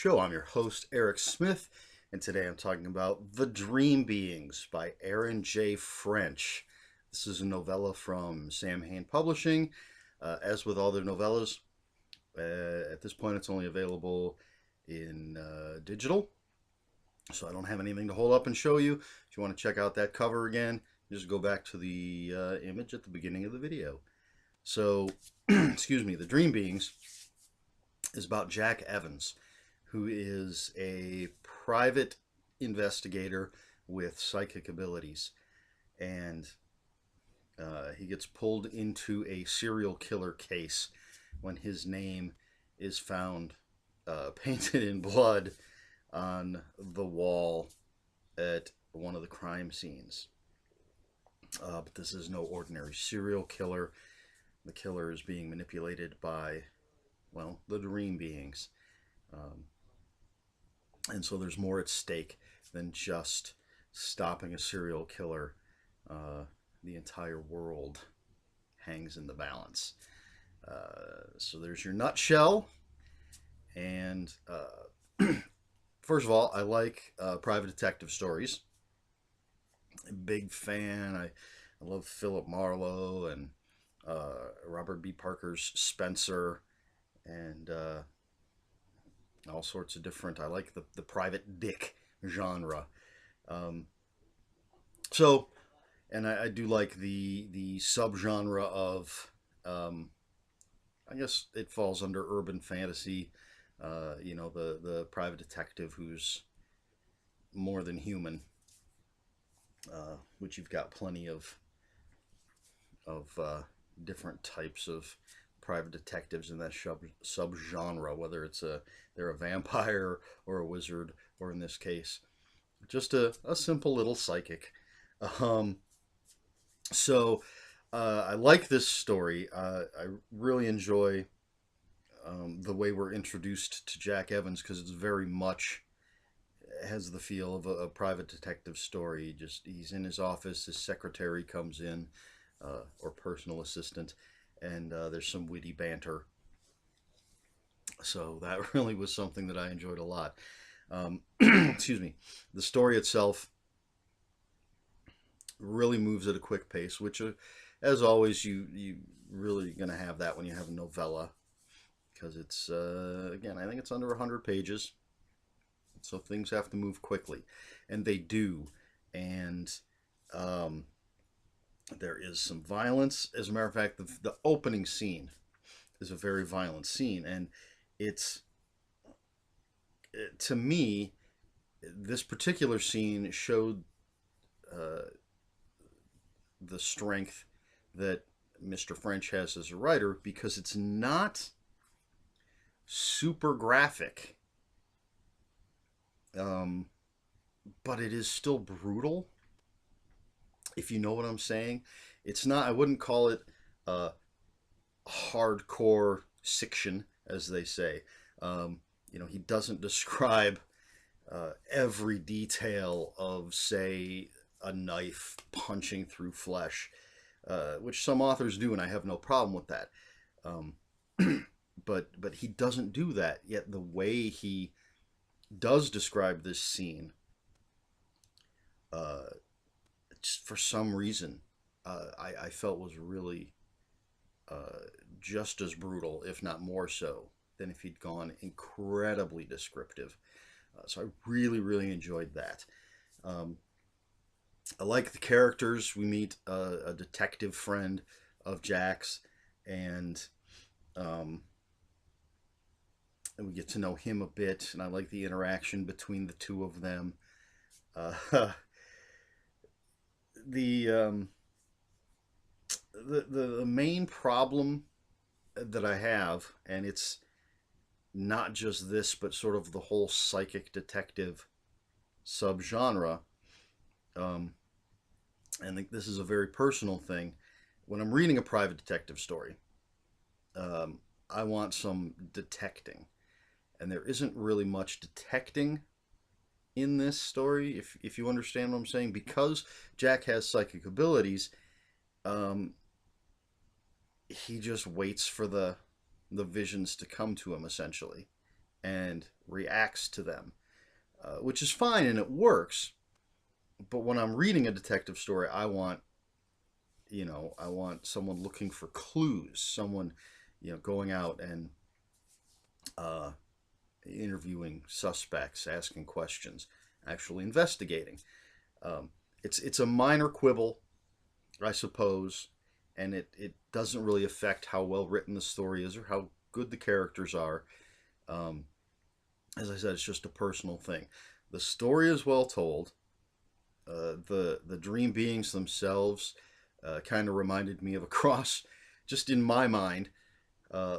show. I'm your host, Eric Smith, and today I'm talking about The Dream Beings by Aaron J. French. This is a novella from Sam Hain Publishing. As with all their novellas, at this point it's only available in digital, so I don't have anything to hold up and show you. If you want to check out that cover again, just go back to the image at the beginning of the video. So, excuse me, The Dream Beings is about Jack Evans, who is a private investigator with psychic abilities. And he gets pulled into a serial killer case when his name is found painted in blood on the wall at one of the crime scenes. But this is no ordinary serial killer. The killer is being manipulated by, well, the dream beings. And so there's more at stake than just stopping a serial killer. The entire world hangs in the balance. So there's your nutshell. And first of all, I like private detective stories. Big fan. I love Philip Marlowe and Robert B. Parker's Spencer, and all sorts of different. I like the private dick genre. And I do like the subgenre of, I guess it falls under urban fantasy. The private detective who's more than human, which you've got plenty of different types of private detectives in that subgenre, whether they're a vampire or a wizard, or in this case, just a simple little psychic. I like this story. I really enjoy the way we're introduced to Jack Evans, because it's very much has the feel of a private detective story. He's in his office, his secretary comes in, or personal assistant, and there's some witty banter. So that really was something that I enjoyed a lot. Excuse me. The story itself really moves at a quick pace, which, as always, you really gonna have that when you have a novella, because it's again, I think it's under 100 pages, so things have to move quickly, and they do. And there is some violence. As a matter of fact, the opening scene is a very violent scene, and to me, this particular scene showed the strength that Mr. French has as a writer, because it's not super graphic, but it is still brutal, if you know what I'm saying. It's not, I wouldn't call it hardcore fiction, as they say. He doesn't describe every detail of, say, a knife punching through flesh, which some authors do, and I have no problem with that. But he doesn't do that. Yet the way he does describe this scene, for some reason, I felt was really just as brutal, if not more so, than if he'd gone incredibly descriptive. So I really, really enjoyed that. I like the characters. We meet a detective friend of Jack's, and we get to know him a bit, and I like the interaction between the two of them. The main problem that I have, and it's not just this, but sort of the whole psychic detective subgenre, and this is a very personal thing. When I'm reading a private detective story, I want some detecting, and there isn't really much detecting in this story, if you understand what I'm saying, because Jack has psychic abilities. He just waits for the visions to come to him, essentially, and reacts to them, which is fine and it works. But when I'm reading a detective story, I want someone looking for clues, someone, going out and uh, interviewing suspects, asking questions, actually investigating. Um, it's a minor quibble, I suppose, and it doesn't really affect how well written the story is or how good the characters are. Um, as I said, it's just a personal thing. The story is well told. The dream beings themselves kind of reminded me of a cross, just in my mind,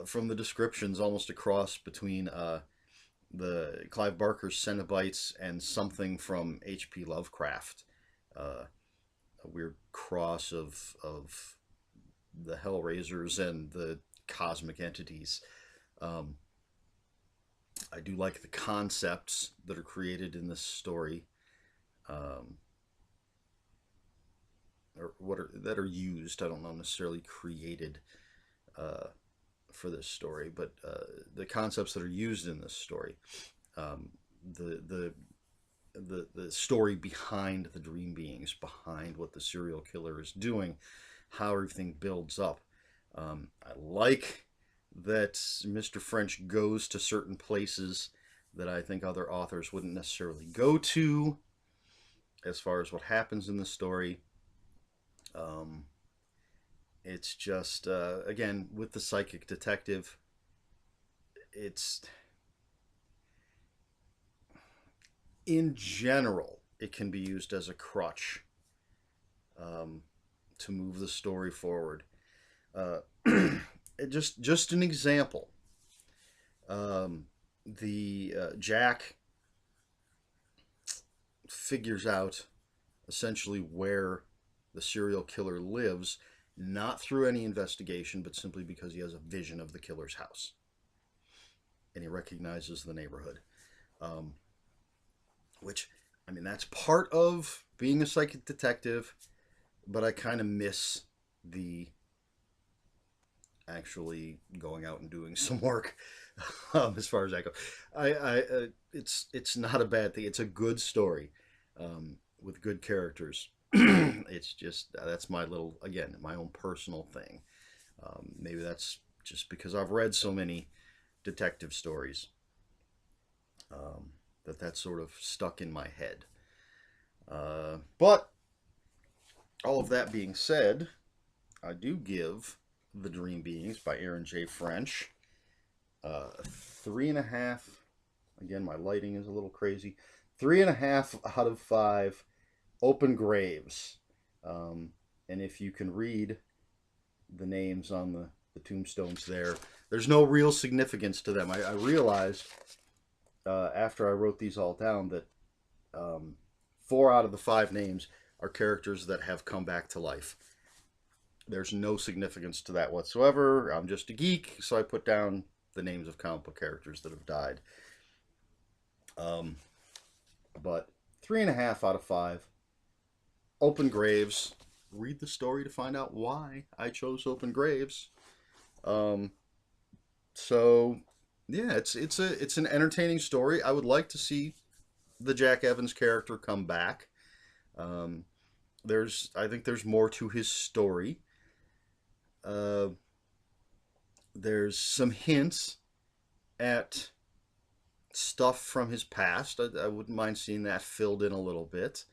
from the descriptions, almost a cross between the Clive Barker's Cenobites and something from H.P. Lovecraft. A weird cross of the Hellraisers and the cosmic entities. Um, I do like the concepts that are created in this story, um, or that are used. I don't know necessarily created uh, for this story, but the concepts that are used in this story, um, the the the story behind the dream beings, behind what the serial killer is doing, how everything builds up. I like that Mr. French goes to certain places that I think other authors wouldn't necessarily go to as far as what happens in the story. Um, it's just, again, with the psychic detective, it's in general, it can be used as a crutch um, to move the story forward. Uh, just an example. The Jack figures out essentially where the serial killer lives, not through any investigation, but simply because he has a vision of the killer's house, and he recognizes the neighborhood. Um, which, I mean, that's part of being a psychic detective, but I kind of miss the actually going out and doing some work. As far as I go, it's not a bad thing. It's a good story with good characters. It's just that's my little, again, my own personal thing. Maybe that's just because I've read so many detective stories um, that's sort of stuck in my head. But all of that being said, I do give The Dream Beings by Aaron J. French 3.5. Again, my lighting is a little crazy. 3.5 out of 5 open graves. Um, and if you can read the names on the tombstones there's no real significance to them. I realized after I wrote these all down that 4 out of the 5 names are characters that have come back to life. There's no significance to that whatsoever. I'm just a geek, so I put down the names of comic book characters that have died. But 3.5 out of 5. Open graves. Read the story to find out why I chose open graves. Um, so yeah, it's an entertaining story. I would like to see the Jack Evans character come back. Um, I think there's more to his story. Uh, there's some hints at stuff from his past. I wouldn't mind seeing that filled in a little bit.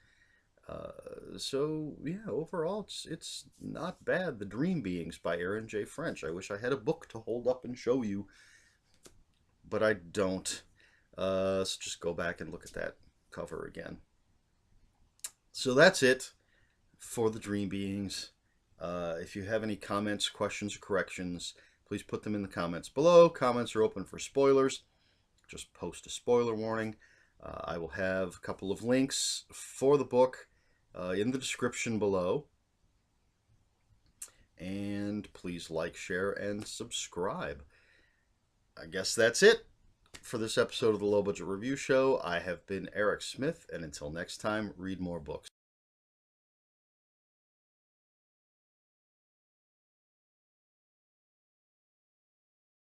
So yeah, overall, it's not bad. The Dream Beings by Aaron J. French. I wish I had a book to hold up and show you, but I don't. So just go back and look at that cover again. So that's it for The Dream Beings. If you have any comments, questions, or corrections, please put them in the comments below. Comments are open for spoilers. Just post a spoiler warning. I will have a couple of links for the book in the description below. And please like, share, and subscribe. I guess that's it for this episode of the Low Budget Review Show. I have been Eric Smith, and until next time, read more books.